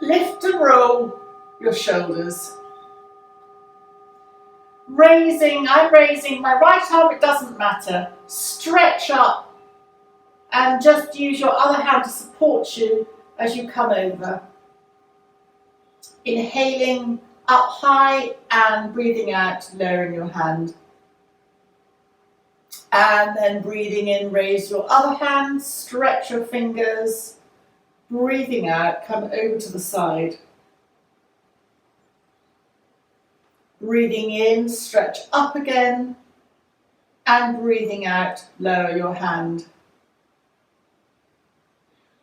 Lift and roll your shoulders. I'm raising my right arm, it doesn't matter. Stretch up and just use your other hand to support you as you come over. Inhaling up high and breathing out, lowering your hand. And then breathing in, raise your other hand, stretch your fingers. Breathing out, come over to the side. Breathing in, stretch up again. And breathing out, lower your hand.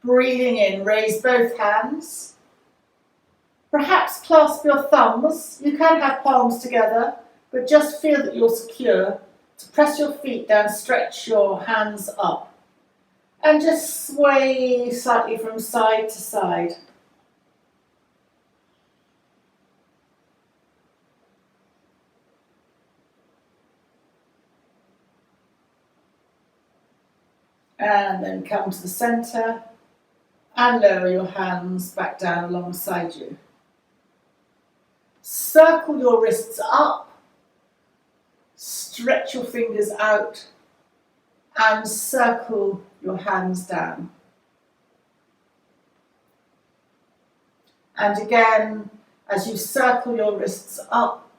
Breathing in, raise both hands. Perhaps clasp your thumbs. You can have palms together, but just feel that you're secure. To press your feet down, stretch your hands up. And just sway slightly from side to side. And then come to the centre and lower your hands back down alongside you. Circle your wrists up, stretch your fingers out and circle your hands down. And again, as you circle your wrists up,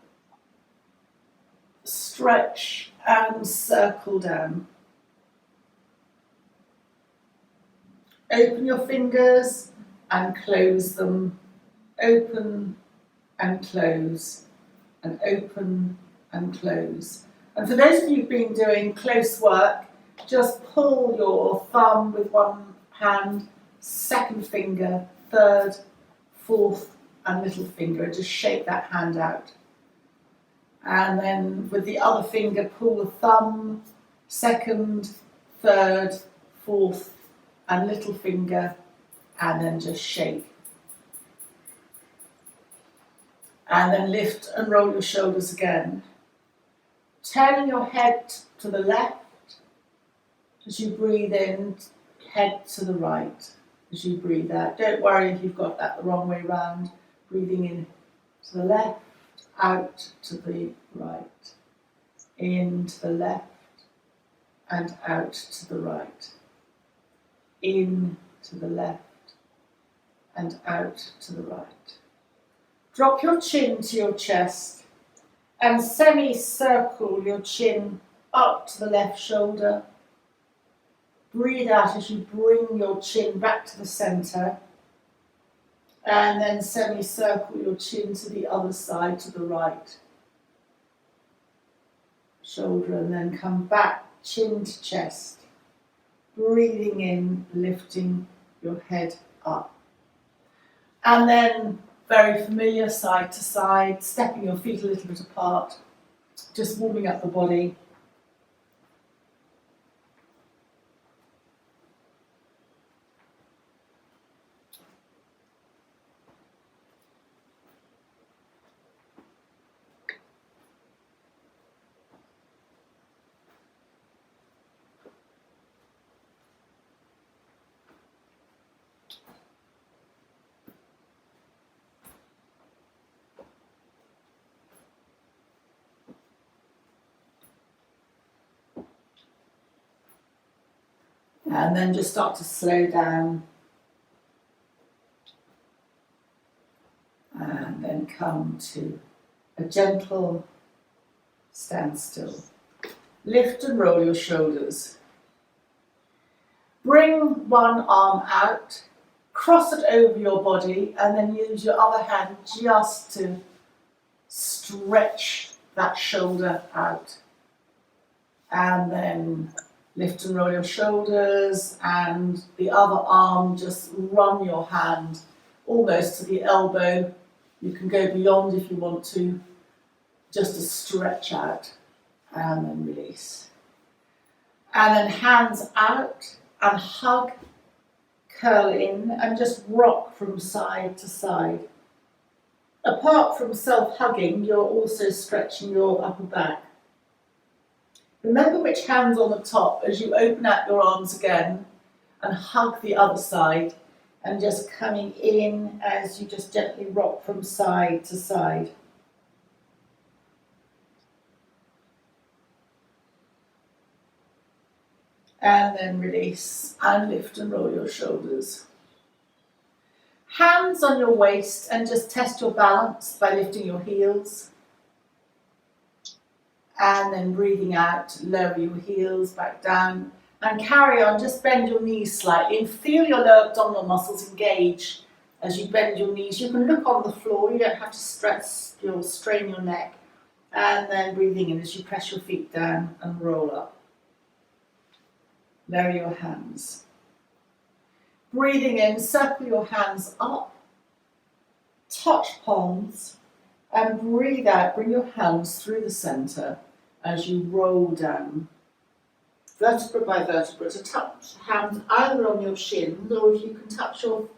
stretch and circle down. Open your fingers and close them. Open and close, and open and close. And for those of you who've been doing close work, just pull your thumb with one hand, second finger, third, fourth and little finger, and just shake that hand out. And then with the other finger, pull the thumb, second, third, fourth and little finger, and then just shake. And then lift and roll your shoulders again. Turning your head to the left as you breathe in, head to the right as you breathe out. Don't worry if you've got that the wrong way round. Breathing in to the left, out to the right. In to the left and out to the right. In to the left and out to the right. Drop your chin to your chest and semi-circle your chin up to the left shoulder. Breathe out as you bring your chin back to the centre. And then semi-circle your chin to the other side, to the right shoulder, and then come back, chin to chest. Breathing in, lifting your head up. And then very familiar, side to side, stepping your feet a little bit apart, just warming up the body. And then just start to slow down. And then come to a gentle standstill. Lift and roll your shoulders. Bring one arm out, cross it over your body, and then use your other hand just to stretch that shoulder out. And then lift and roll your shoulders, and the other arm, just run your hand almost to the elbow. You can go beyond if you want to, just to stretch out, and then release. And then hands out and hug, curl in, and just rock from side to side. Apart from self-hugging, you're also stretching your upper back. Remember which hand's on the top as you open out your arms again and hug the other side, And just coming in as you just gently rock from side to side. And then release and lift and roll your shoulders. Hands on your waist and just test your balance by lifting your heels. And then breathing out, lower your heels back down and carry on, just bend your knees slightly and feel your lower abdominal muscles engage as you bend your knees. You can look on the floor, you don't have to strain your neck. And then breathing in as you press your feet down and roll up. Lower your hands. Breathing in, circle your hands up, touch palms, and breathe out, bring your hands through the centre as you roll down, vertebra by vertebra, to touch hands either on your shins, or if you can touch your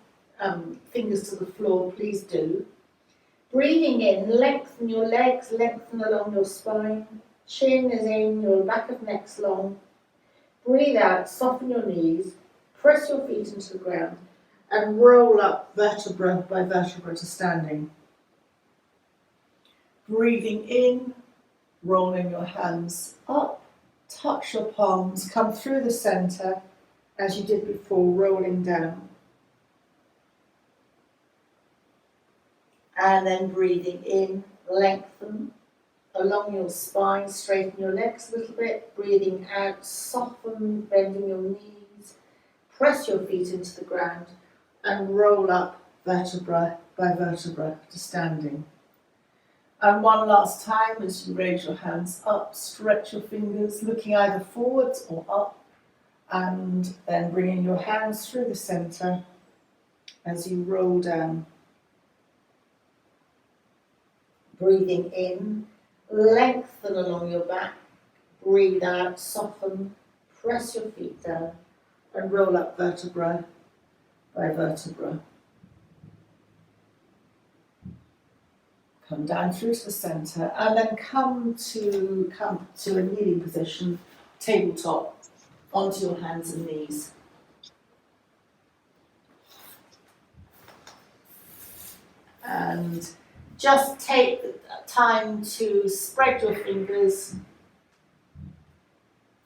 fingers to the floor, please do. Breathing in, lengthen your legs, lengthen along your spine, chin is in, your back of neck's long. Breathe out, soften your knees, press your feet into the ground, and roll up vertebra by vertebra to standing. Breathing in, rolling your hands up, touch your palms, come through the centre as you did before, rolling down. And then breathing in, lengthen along your spine, straighten your legs a little bit. Breathing out, soften, bending your knees, press your feet into the ground and roll up vertebra by vertebra to standing. And one last time as you raise your hands up, stretch your fingers, looking either forwards or up, and then bringing your hands through the centre as you roll down. Breathing in, lengthen along your back, breathe out, soften, press your feet down, and roll up vertebra by vertebra. Come down through to the centre and then come to a kneeling position, tabletop, onto your hands and knees. And just take the time to spread your fingers,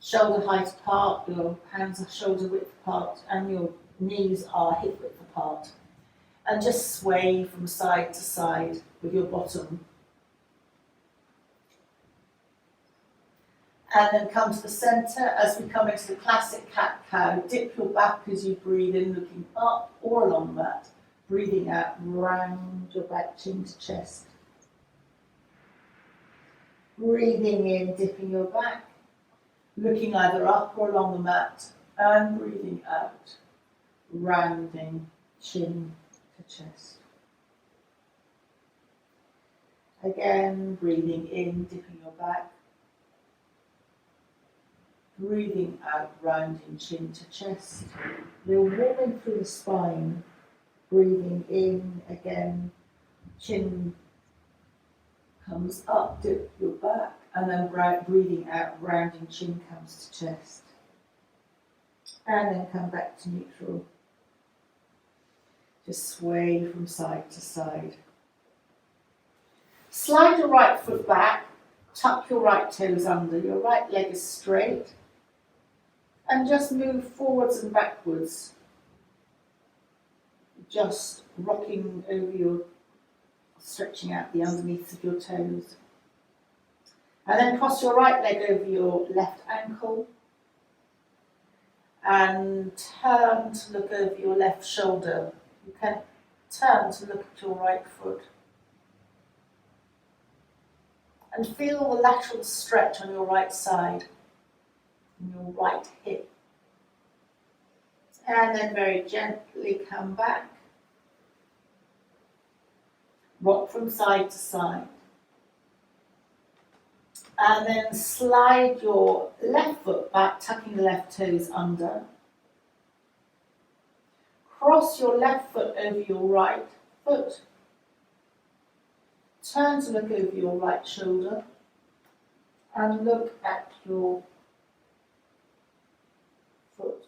shoulder height apart, your hands are shoulder width apart, and your knees are hip width apart. And just sway from side to side with your bottom. And then come to the centre as we come into the classic cat-cow. Dip your back as you breathe in, looking up or along that. Breathing out, round your back, chin to chest. Breathing in, dipping your back, looking either up or along the mat. And breathing out, rounding chin to chest. Again, breathing in, dipping your back. Breathing out, rounding chin to chest. You're warming through the spine. Breathing in again, chin comes up, dip your back, and then breathing out, rounding chin comes to chest. And then come back to neutral. Just sway from side to side. Slide your right foot back, tuck your right toes under, your right leg is straight, and just move forwards and backwards. Just rocking over your, stretching out the underneath of your toes. And then cross your right leg over your left ankle and turn to look over your left shoulder. You can turn to look at your right foot. And feel the lateral stretch on your right side, in your right hip. And then very gently come back. Rock from side to side. And then slide your left foot back, tucking the left toes under. Cross your left foot over your right foot. Turn to look over your right shoulder. And look at your foot.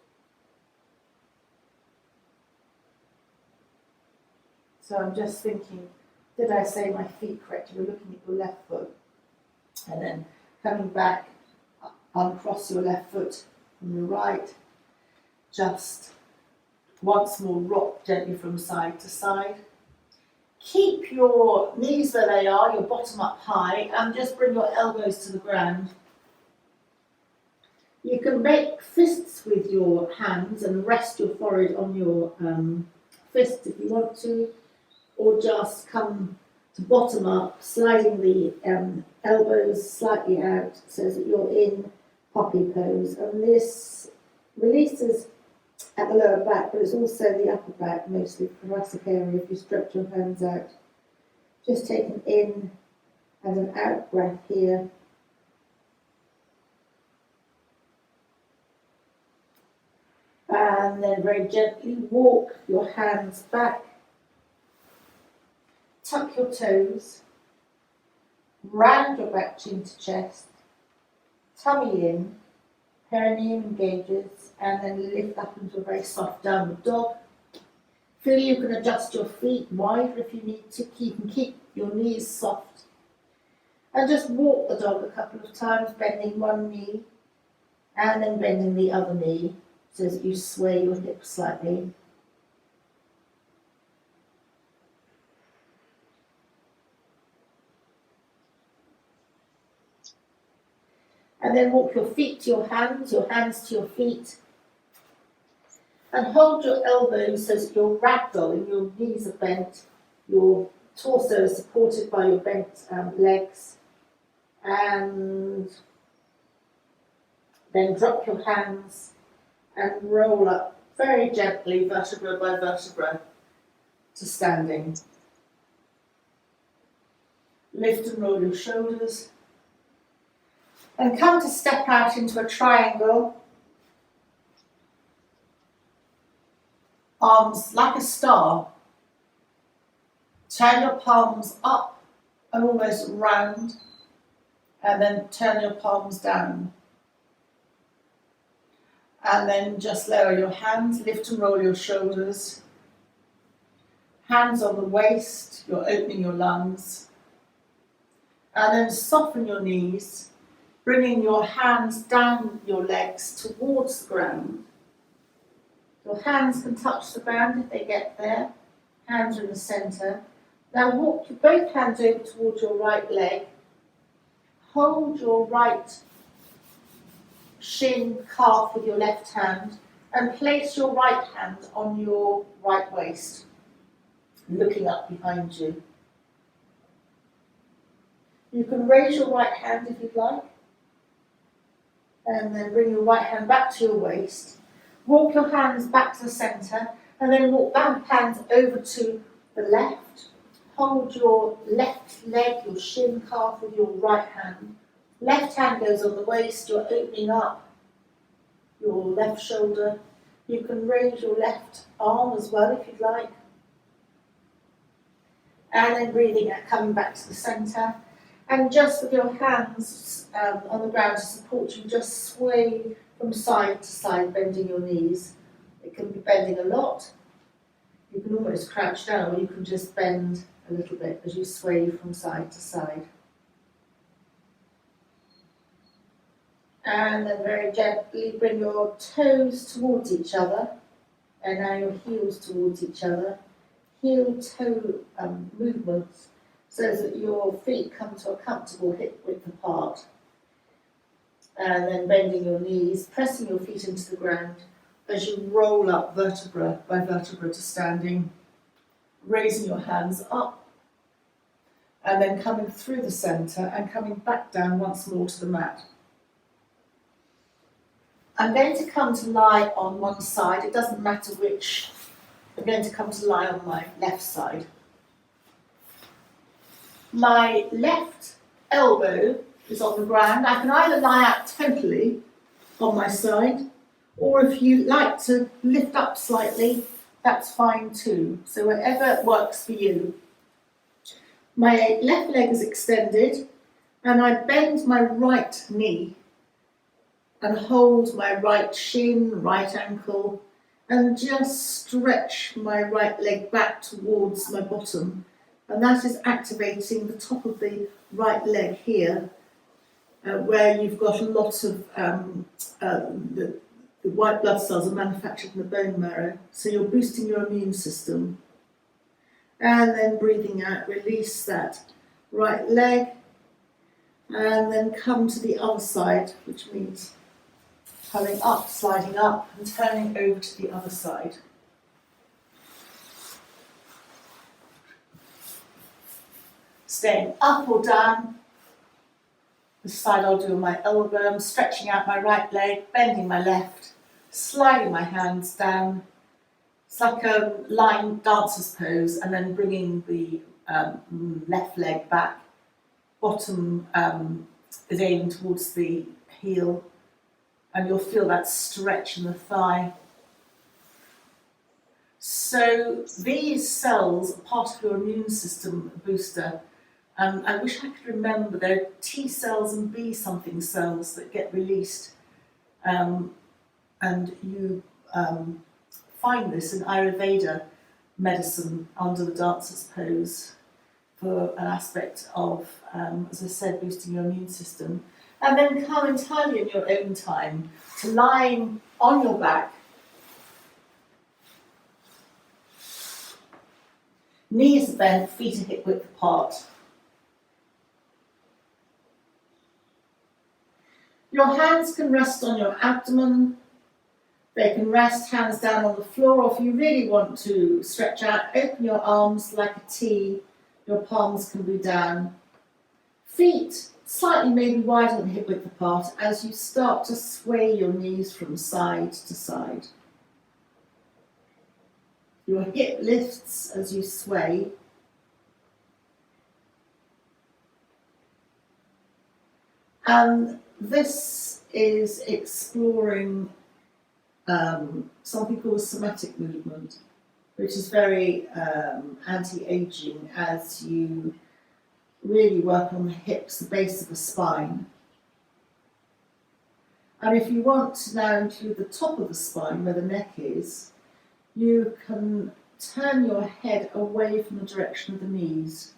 So I'm just thinking, did I say my feet correctly? You're looking at your left foot. And then coming back, uncross your left foot from your right. Just once more rock gently from side to side. Keep your knees where they are, your bottom up high, and just bring your elbows to the ground. You can make fists with your hands and rest your forehead on your fist if you want to, or just come to bottom up, sliding the elbows slightly out so that you're in puppy pose. And this releases at the lower back, but it's also the upper back, mostly the thoracic area if you stretch your hands out. Just take an in and an out breath here. And then very gently walk your hands back. Tuck your toes. Round your back chin to chest. Tummy in. Perineum engages, and then lift up into a very soft downward dog. Feel you can adjust your feet wider if you need to. You can keep your knees soft. And just walk the dog a couple of times, bending one knee and then bending the other knee so that you sway your hips slightly. And then walk your feet to your hands to your feet. And hold your elbows so that you're ragdolling, your knees are bent, your torso is supported by your bent legs. And then drop your hands and roll up very gently, vertebra by vertebra, to standing. Lift and roll your shoulders. And come to step out into a triangle. Arms like a star. Turn your palms up and almost round, and then turn your palms down. And then just lower your hands, lift and roll your shoulders. Hands on the waist, you're opening your lungs. And then soften your knees, bringing your hands down your legs towards the ground. Your hands can touch the ground if they get there. Hands are in the centre. Now walk your both hands over towards your right leg. Hold your right shin calf with your left hand and place your right hand on your right waist, looking up behind you. You can raise your right hand if you'd like, and then bring your right hand back to your waist. Walk your hands back to the centre, and then walk both hands over to the left. Hold your left leg, your shin calf with your right hand. Left hand goes on the waist, you're opening up your left shoulder. You can raise your left arm as well if you'd like. And then breathing out, coming back to the centre. And just with your hands on the ground to support you, just sway from side to side, bending your knees. It can be bending a lot. You can almost crouch down, or you can just bend a little bit as you sway from side to side. And then very gently bring your toes towards each other, and now your heels towards each other. Heel-toe movements so that your feet come to a comfortable hip width apart. And then bending your knees, pressing your feet into the ground as you roll up vertebra by vertebra to standing, raising your hands up, and then coming through the centre and coming back down once more to the mat. I'm going to come to lie on one side, it doesn't matter which. I'm going to come to lie on my left side. My left elbow is on the ground. I can either lie out totally on my side, or if you like to lift up slightly, that's fine too. So whatever works for you. My left leg is extended, and I bend my right knee and hold my right shin, right ankle, and just stretch my right leg back towards my bottom, and that is activating the top of the right leg here, where you've got a lot of the white blood cells are manufactured in the bone marrow, so you're boosting your immune system. And then breathing out, release that right leg, and then come to the other side, which means coming up, sliding up, and turning over to the other side. Staying up or down. This side I'll do on my elbow. I'm stretching out my right leg, bending my left, sliding my hands down. It's like a line dancer's pose, and then bringing the left leg back. Bottom is aimed towards the heel, and you'll feel that stretch in the thigh. So these cells are part of your immune system booster. I wish I could remember, there are T cells and B something cells that get released, and you find this in Ayurveda medicine under the dancer's pose for an aspect of, as I said, boosting your immune system. And then come entirely in your own time to lying on your back, knees bent, feet are hip width apart. Your hands can rest on your abdomen. They can rest hands down on the floor, or if you really want to stretch out, open your arms like a T. Your palms can be down. Feet slightly maybe wider than hip width apart as you start to sway your knees from side to side. Your hip lifts as you sway. And this is exploring something called somatic movement, which is very anti-aging as you really work on the hips, the base of the spine. And if you want to now include the top of the spine, where the neck is, you can turn your head away from the direction of the knees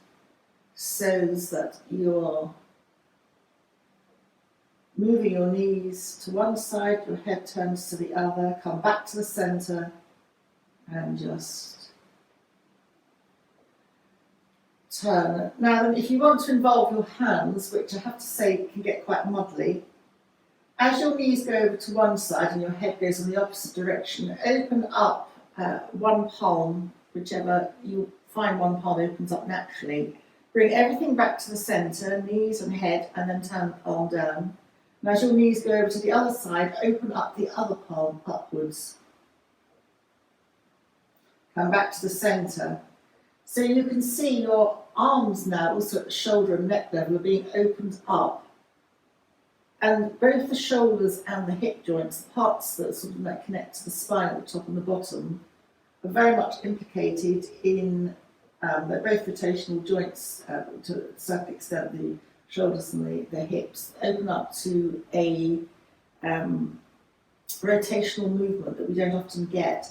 so that you're moving your knees to one side, your head turns to the other, come back to the centre, and just turn. Now, if you want to involve your hands, which I have to say can get quite muddly, as your knees go over to one side and your head goes in the opposite direction, open up one palm, whichever you find one palm opens up naturally. Bring everything back to the centre, knees and head, and then turn the palm down. And as your knees go over to the other side, open up the other palm upwards. Come back to the centre. So you can see your arms now, also at the shoulder and neck level, are being opened up. And both the shoulders and the hip joints, the parts that sort of connect to the spine at the top and the bottom, are very much implicated in, they're both rotational joints to a certain extent, the shoulders and the hips open up to a rotational movement that we don't often get.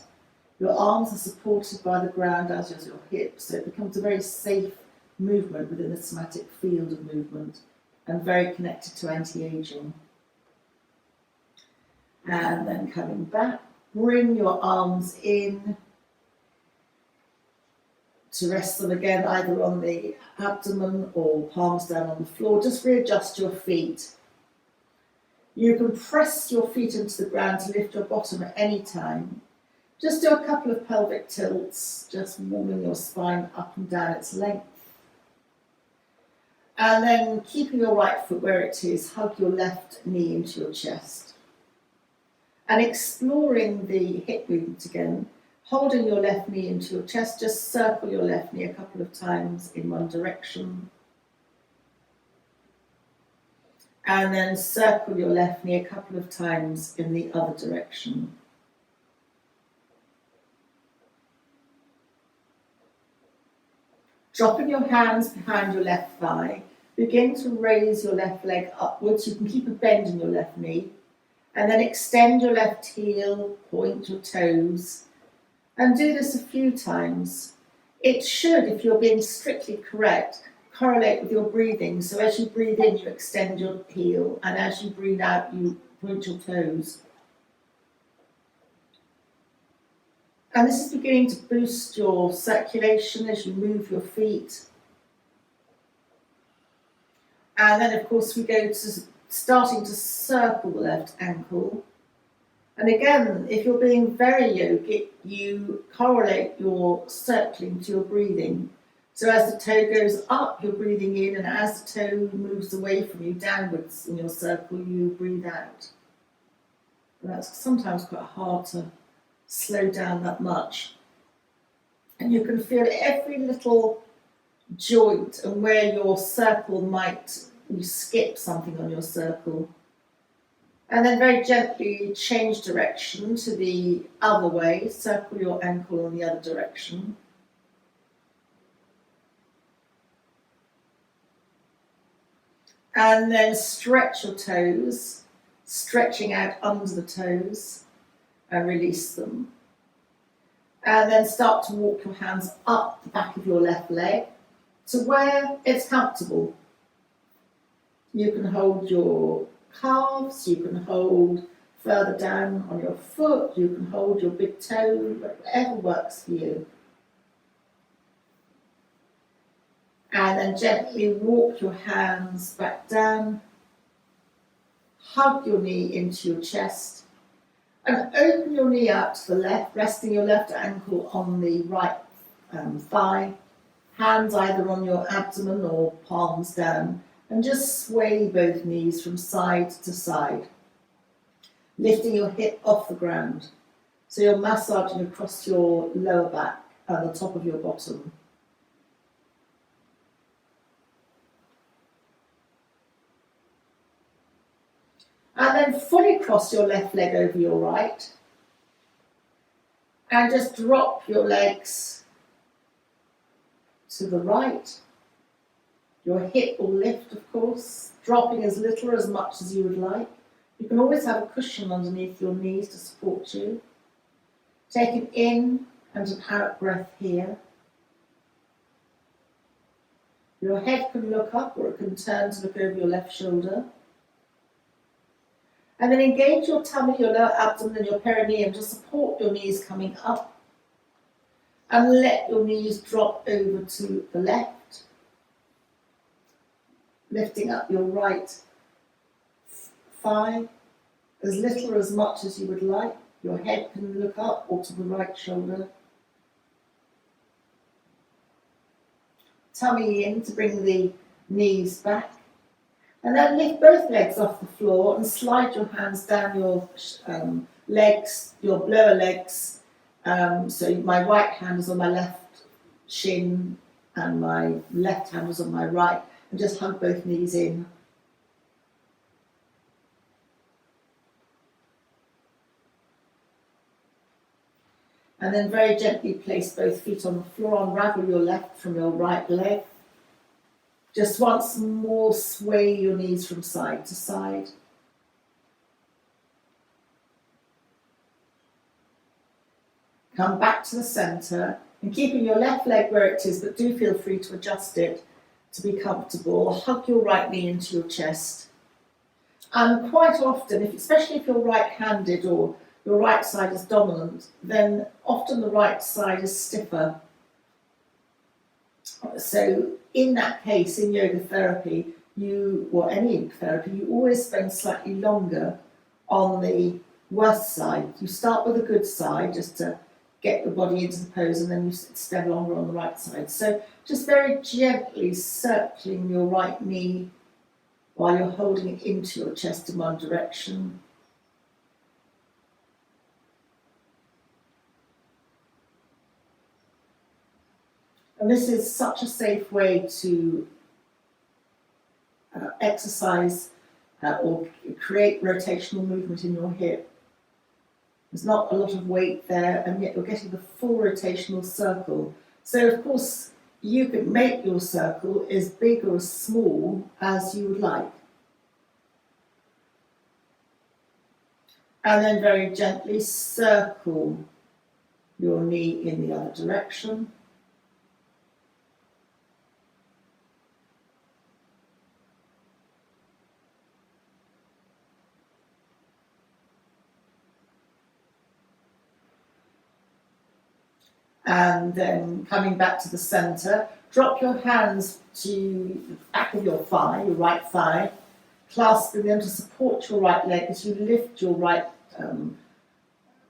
Your arms are supported by the ground, as is your hips, so it becomes a very safe movement within the somatic field of movement and very connected to anti-aging. And then coming back, bring your arms in to rest them again either on the abdomen or palms down on the floor. Just readjust your feet. You can press your feet into the ground to lift your bottom at any time. Just do a couple of pelvic tilts, just warming your spine up and down its length. And then keeping your right foot where it is, hug your left knee into your chest. And exploring the hip movement again, holding your left knee into your chest, just circle your left knee a couple of times in one direction. And then circle your left knee a couple of times in the other direction. Dropping your hands behind your left thigh, begin to raise your left leg upwards. You can keep a bend in your left knee. And then extend your left heel, point your toes, and do this a few times. It should, if you're being strictly correct, correlate with your breathing. So as you breathe in, you extend your heel, and as you breathe out, you point your toes. And this is beginning to boost your circulation as you move your feet. And then, of course, we go to starting to circle the left ankle. And again, if you're being very yogic, you correlate your circling to your breathing. So as the toe goes up, you're breathing in, and as the toe moves away from you downwards in your circle, you breathe out. And that's sometimes quite hard to slow down that much. And you can feel every little joint and where your circle might, you skip something on your circle. And then very gently change direction to the other way, circle your ankle in the other direction. And then stretch your toes, stretching out under the toes, and release them. And then start to walk your hands up the back of your left leg to where it's comfortable. You can hold your calves, you can hold further down on your foot, you can hold your big toe, whatever works for you. And then gently walk your hands back down, hug your knee into your chest, and open your knee out to the left, resting your left ankle on the right thigh, hands either on your abdomen or palms down, and just sway both knees from side to side, lifting your hip off the ground. So you're massaging across your lower back and the top of your bottom. And then fully cross your left leg over your right. And just drop your legs to the right. Your hip will lift, of course, dropping as little or as much as you would like. You can always have a cushion underneath your knees to support you. Take an in and an out breath here. Your head can look up or it can turn to look over your left shoulder. And then engage your tummy, your lower abdomen and your perineum to support your knees coming up. And let your knees drop over to the left. Lifting up your right thigh, as little or as much as you would like. Your head can look up or to the right shoulder. Tummy in to bring the knees back. And then lift both legs off the floor and slide your hands down your legs, your lower legs. So my right hand is on my left shin and my left hand is on my right. And just hug both knees in. And then very gently place both feet on the floor, unravel your left from your right leg. Just once more sway your knees from side to side. Come back to the centre and keeping your left leg where it is, but do feel free to adjust it to be comfortable. Hug your right knee into your chest. And quite often, especially if you're right-handed or your right side is dominant, then often the right side is stiffer. So in that case, in yoga therapy, or any therapy, you always spend slightly longer on the worst side. You start with a good side just to get the body into the pose, and then you extend longer on the right side. So just very gently circling your right knee while you're holding it into your chest in one direction. And this is such a safe way to exercise or create rotational movement in your hip. There's not a lot of weight there, and yet you're getting the full rotational circle. So of course, you can make your circle as big or as small as you would like. And then very gently circle your knee in the other direction. And then coming back to the center, drop your hands to the back of your thigh, your right thigh, clasping them to support your right leg as you lift your right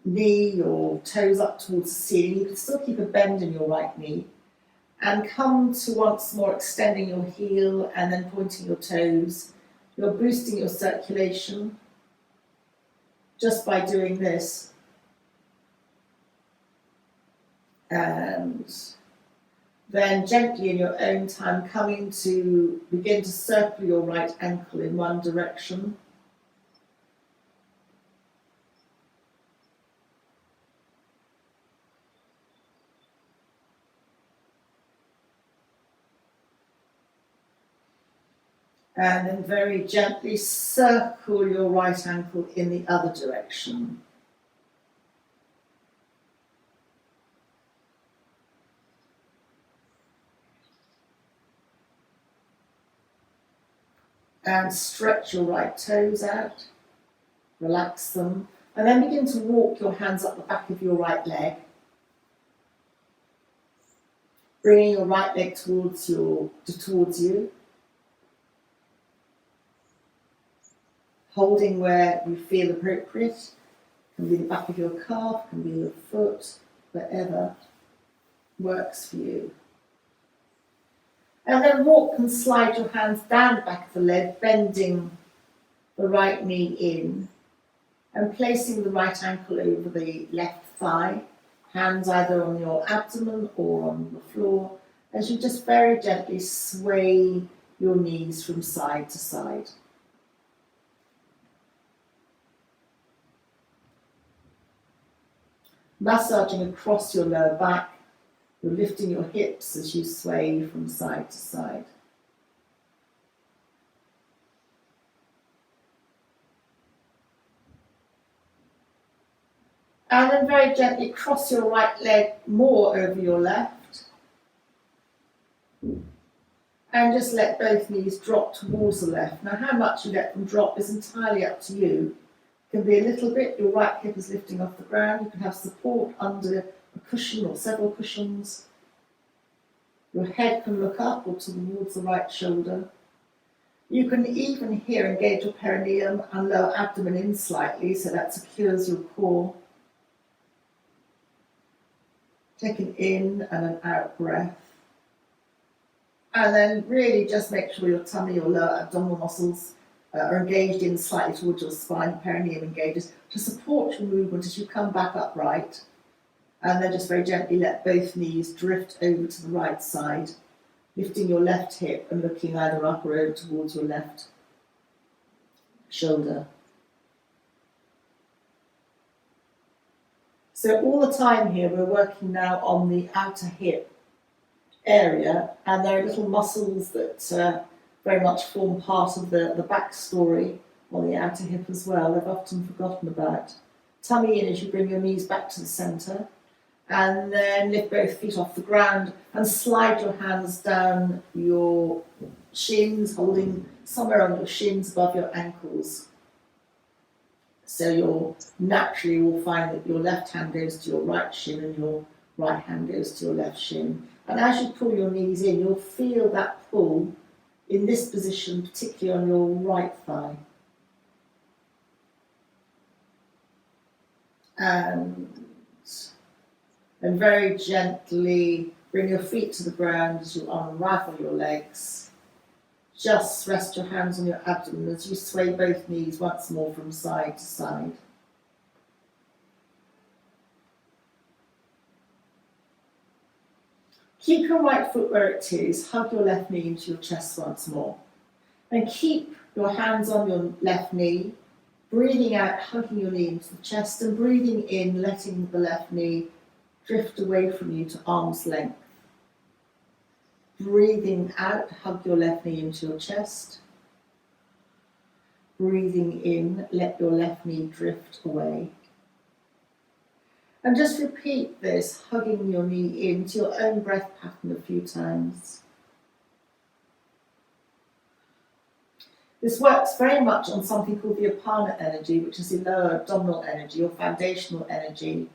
knee, your toes up towards the ceiling. You can still keep a bend in your right knee. And come to once more extending your heel and then pointing your toes. You're boosting your circulation just by doing this. And then gently in your own time coming to begin to circle your right ankle in one direction. And then very gently circle your right ankle in the other direction. And stretch your right toes out, relax them, and then begin to walk your hands up the back of your right leg, bringing your right leg towards you, holding where you feel appropriate. Can be the back of your calf, can be your foot, wherever works for you. And then walk and slide your hands down the back of the leg, bending the right knee in and placing the right ankle over the left thigh, hands either on your abdomen or on the floor, as you just very gently sway your knees from side to side. Massaging across your lower back. You're lifting your hips as you sway from side to side. And then very gently cross your right leg more over your left. And just let both knees drop towards the left. Now, how much you let them drop is entirely up to you. It can be a little bit. Your right hip is lifting off the ground. You can have support under a cushion or several cushions. Your head can look up or towards the right shoulder. You can even here engage your perineum and lower abdomen in slightly, so that secures your core. Take an in and an out breath. And then really just make sure your tummy, your lower abdominal muscles are engaged in slightly towards your spine, perineum engages, to support your movement as you come back upright. And then just very gently let both knees drift over to the right side, lifting your left hip and looking either up or over towards your left shoulder. So all the time here, we're working now on the outer hip area, and there are little muscles that very much form part of the backstory on the outer hip as well. They've often forgotten about. Tummy in as you bring your knees back to the centre, and then lift both feet off the ground and slide your hands down your shins, holding somewhere on your shins above your ankles. So you'll naturally will find that your left hand goes to your right shin and your right hand goes to your left shin. And as you pull your knees in, you'll feel that pull in this position, particularly on your right thigh. And very gently bring your feet to the ground as you unravel your legs. Just rest your hands on your abdomen as you sway both knees once more from side to side. Keep your right foot where it is, hug your left knee into your chest once more. And keep your hands on your left knee, breathing out, hugging your knee into the chest, and breathing in, letting the left knee drift away from you to arm's length. Breathing out, hug your left knee into your chest. breathing in, let your left knee drift away. And just repeat this, hugging your knee into your own breath pattern a few times. This works very much on something called the Apana energy, which is the lower abdominal energy or foundational energy.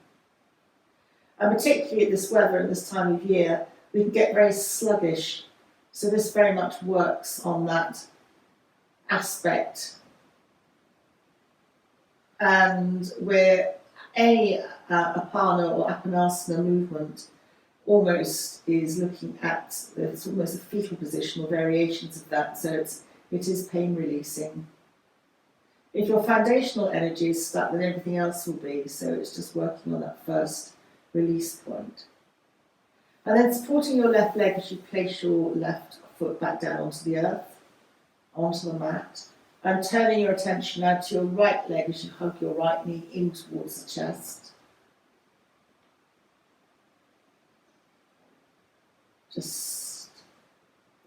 And particularly at this weather and this time of year, we can get very sluggish. So this very much works on that aspect. And where any Apana or Apanasana movement almost is looking at, it's almost a fetal position or variations of that, so it is pain releasing. If your foundational energy is stuck, then everything else will be, so it's just working on that first release point. And then supporting your left leg as you place your left foot back down onto the earth, onto the mat, and turning your attention now to your right leg as you hug your right knee in towards the chest. Just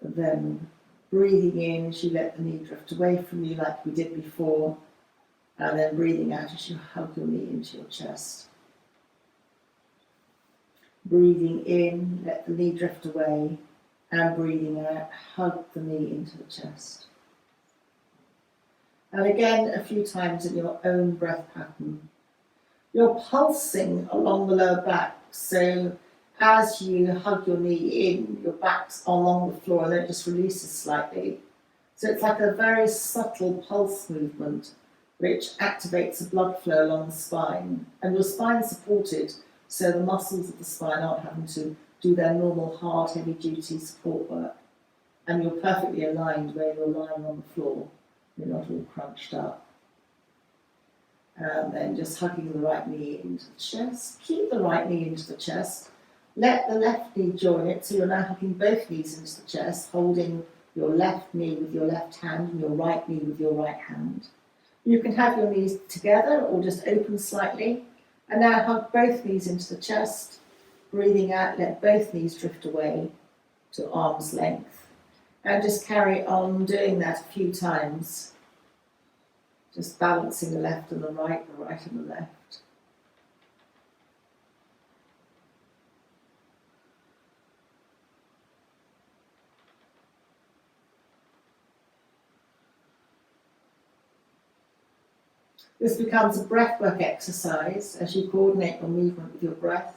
then breathing in as you let the knee drift away from you like we did before, and then breathing out as you hug your knee into your chest. Breathing in, let the knee drift away, and breathing out, hug the knee into the chest. And again, a few times in your own breath pattern. You're pulsing along the lower back, so as you hug your knee in, your back's along the floor and then it just releases slightly. So it's like a very subtle pulse movement which activates the blood flow along the spine. And your spine's supported, so the muscles of the spine aren't having to do their normal hard, heavy-duty support work. And you're perfectly aligned where you're lying on the floor. You're not all crunched up. And then just hugging the right knee into the chest. Keep the right knee into the chest. Let the left knee join it, so you're now hugging both knees into the chest, holding your left knee with your left hand and your right knee with your right hand. You can have your knees together or just open slightly. And now hug both knees into the chest. Breathing out, let both knees drift away to arm's length. And just carry on doing that a few times. Just balancing the left and the right and the left. This becomes a breathwork exercise as you coordinate your movement with your breath.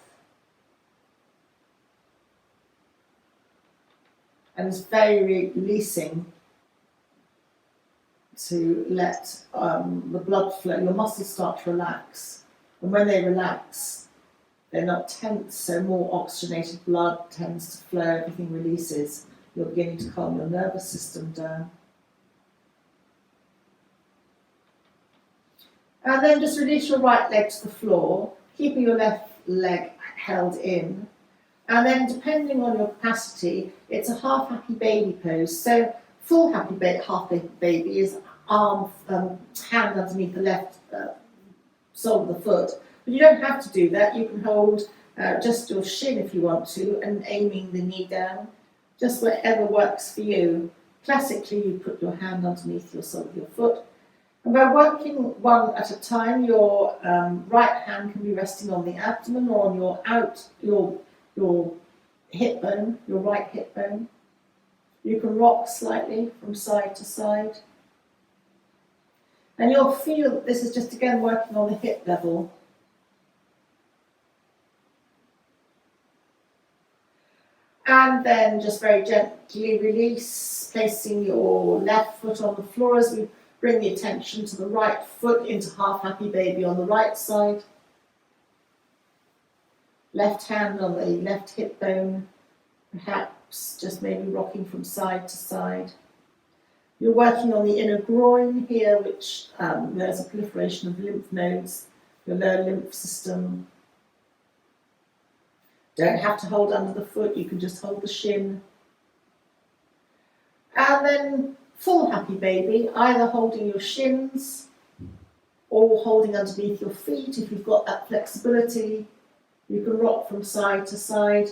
And it's very releasing to let the blood flow, your muscles start to relax. And when they relax, they're not tense, so more oxygenated blood tends to flow, everything releases. You're beginning to calm your nervous system down. And then just release your right leg to the floor, keeping your left leg held in. And then depending on your capacity, it's a half happy baby pose. So full happy half baby is arm, hand underneath the left sole of the foot. But you don't have to do that. You can hold just your shin if you want to, and aiming the knee down, just wherever works for you. Classically, you put your hand underneath your sole of your foot. And by working one at a time, your right hand can be resting on the abdomen or on your hip bone, your right hip bone. You can rock slightly from side to side. And you'll feel that this is just again working on the hip level. And then just very gently release, placing your left foot on the floor as we bring the attention to the right foot into half happy baby on the right side. Left hand on the left hip bone, perhaps just maybe rocking from side to side. You're working on the inner groin here, which there's a proliferation of lymph nodes, your lower lymph system. Don't have to hold under the foot, you can just hold the shin. And then full happy baby, either holding your shins or holding underneath your feet if you've got that flexibility. You can rock from side to side.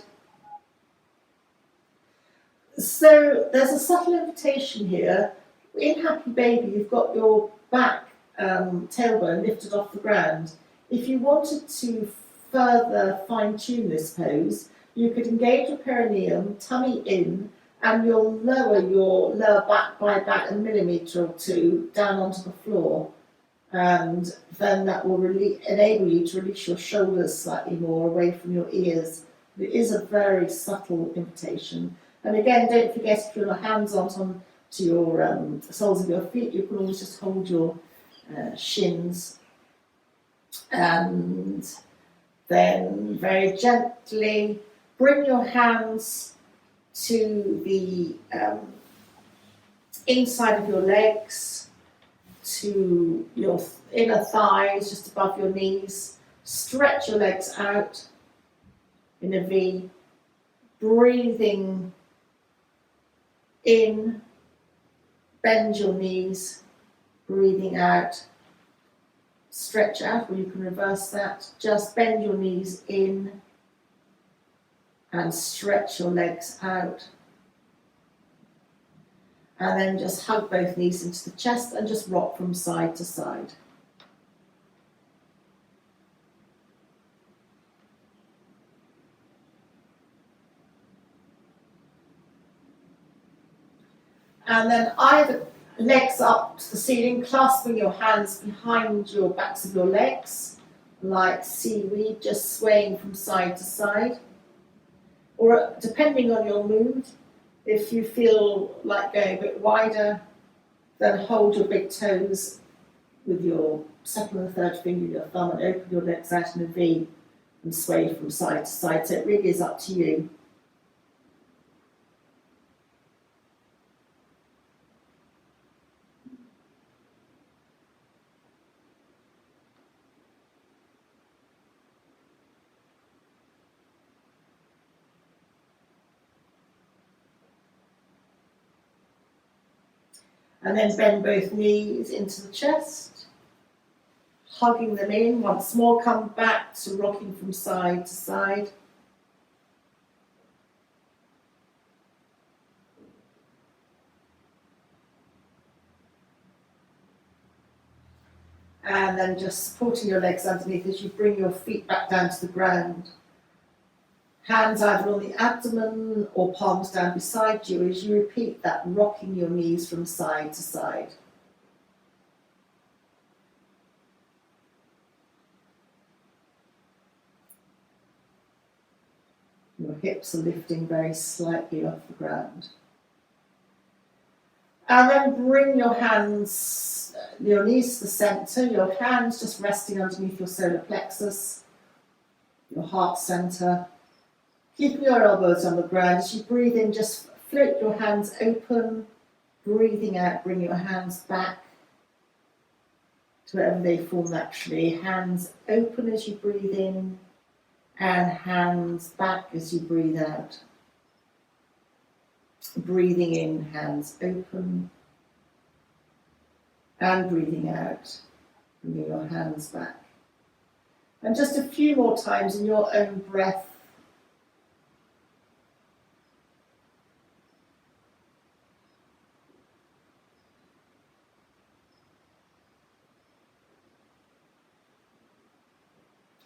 So there's a subtle invitation here. In happy baby, you've got your back tailbone lifted off the ground. If you wanted to further fine-tune this pose, you could engage your perineum, tummy in, and you'll lower your lower back by about 1 millimetre or 2 down onto the floor. And then that will enable you to release your shoulders slightly more away from your ears. It is a very subtle invitation. And again, don't forget, if your hands aren't on to your soles of your feet, you can always just hold your shins. And then very gently bring your hands to the inside of your legs, to your inner thighs, just above your knees. Stretch your legs out in a V, breathing in, bend your knees, breathing out, stretch out, or you can reverse that. Just bend your knees in and stretch your legs out. And then just hug both knees into the chest and just rock from side to side. And then either legs up to the ceiling, clasping your hands behind your backs of your legs, like seaweed, just swaying from side to side. Or depending on your mood, if you feel like going a bit wider, then hold your big toes with your second and third finger of your thumb and open your legs out in a V and sway from side to side. So it really is up to you. And then bend both knees into the chest, hugging them in. Once more, come back to rocking from side to side. And then just supporting your legs underneath as you bring your feet back down to the ground. Hands either on the abdomen or palms down beside you as you repeat that, rocking your knees from side to side. Your hips are lifting very slightly off the ground. And then bring your hands, your knees to the centre, your hands just resting underneath your solar plexus, your heart centre. Keep your elbows on the ground. As you breathe in, just float your hands open. Breathing out, bring your hands back to wherever they fall naturally. Hands open as you breathe in, and hands back as you breathe out. Breathing in, hands open, and breathing out, bringing your hands back. And just a few more times in your own breath.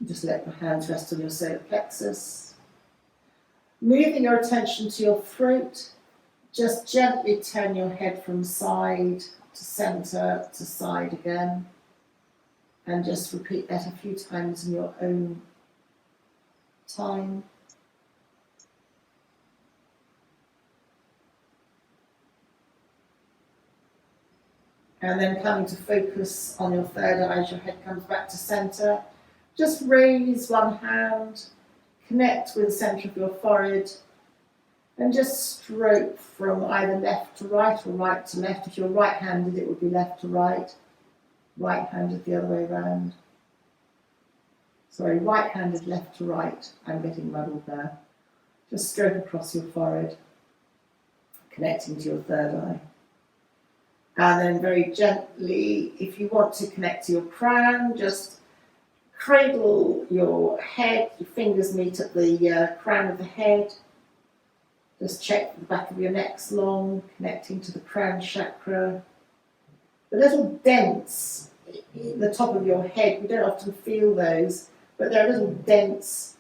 Just let your hands rest on your solar plexus. Moving your attention to your throat, just gently turn your head from side to centre to side again. And just repeat that a few times in your own time. And then coming to focus on your third eye as your head comes back to centre. Just raise one hand, connect with the centre of your forehead, and just stroke from either left to right or right to left. If you're right-handed, it would be left to right. Right-handed the other way around. Sorry, right-handed left to right. I'm getting muddled now. Just stroke across your forehead, connecting to your third eye. And then very gently, if you want to connect to your crown, just cradle your head, your fingers meet at the crown of the head. Just check the back of your neck's long, connecting to the crown chakra. The little dents at the top of your head, we don't often feel those, but there are little dents,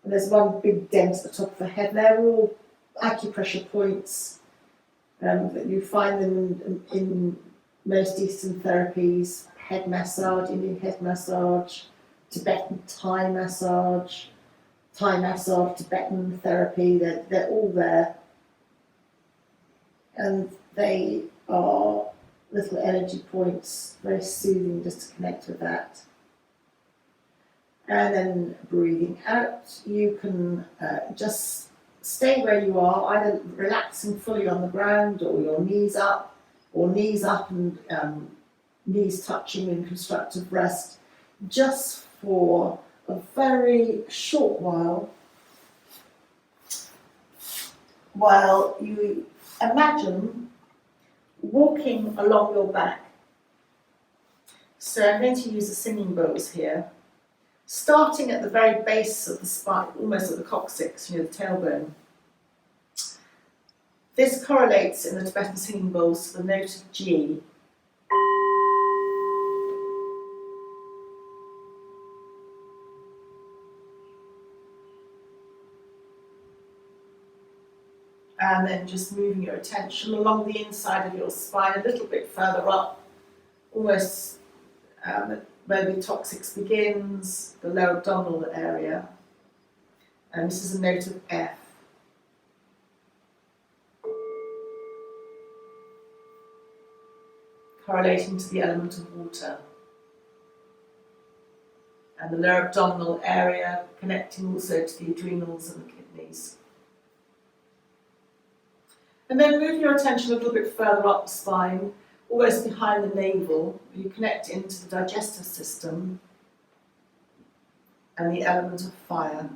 and there's one big dent at the top of the head. They're all acupressure points. That you find them in most Eastern therapies, head massage, Indian head massage, Tibetan Thai massage, Tibetan therapy. They're all there, and they are little energy points, very soothing just to connect with that. And then breathing out, you can just stay where you are, either relaxing fully on the ground or your knees up and knees touching in constructive rest, just for a very short while you imagine walking along your back. So I'm going to use the singing bowls here, starting at the very base of the spine, almost at the coccyx, the tailbone. This correlates in the Tibetan singing bowls to the note of G. And then just moving your attention along the inside of your spine a little bit further up, almost where the coccyx begins, the lower abdominal area. And this is a note of F. Correlating to the element of water. And the lower abdominal area connecting also to the adrenals and the kidneys. And then move your attention a little bit further up the spine, almost behind the navel. You connect into the digestive system and the element of fire.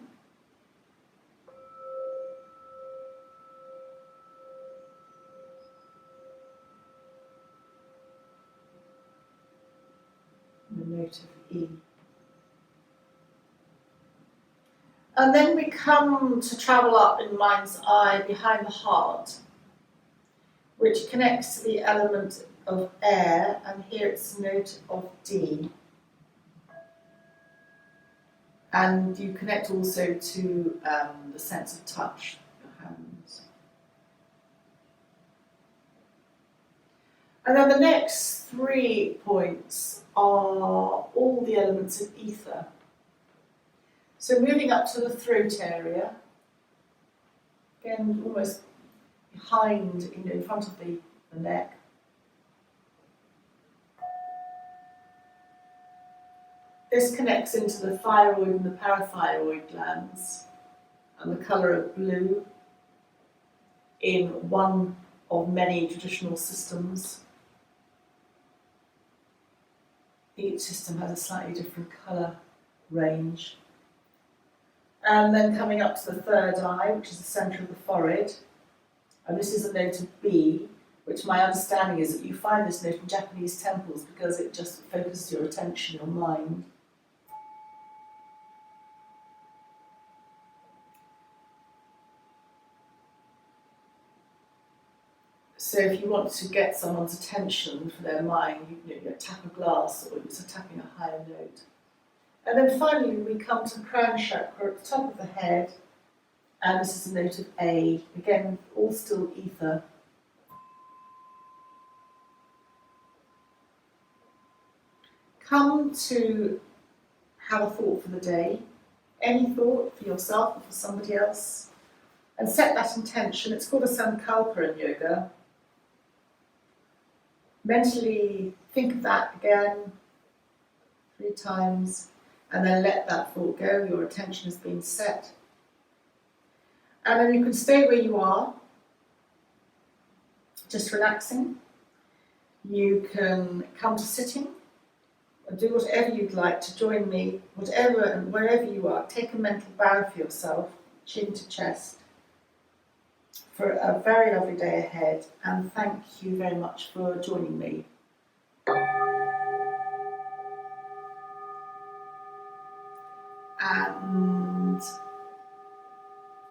The note of E. And then we come to travel up in mind's eye behind the heart, which connects to the element of air, and here it's a note of D. And you connect also to the sense of touch, your hands. And then the next 3 points are all the elements of ether. So moving up to the throat area, again almost behind, in front of the neck. This connects into the thyroid and the parathyroid glands, and the colour of blue in one of many traditional systems. Each system has a slightly different colour range. And then coming up to the third eye, which is the centre of the forehead, and this is a note of B, which my understanding is that you find this note in Japanese temples because it just focuses your attention, your mind. So if you want to get someone's attention for their mind, you tap a glass, or it's tapping a higher note. And then finally we come to the crown chakra at the top of the head, and this is a note of A, again all still ether. Come to have a thought for the day, any thought for yourself or for somebody else, and set that intention. It's called a sankalpa in yoga. Mentally think of that again 3 times, and then let that thought go. Your attention has been set. And then you can stay where you are, just relaxing. You can come to sitting, or do whatever you'd like to join me, whatever and wherever you are. Take a mental bow for yourself, chin to chest, for a very lovely day ahead, and thank you very much for joining me. And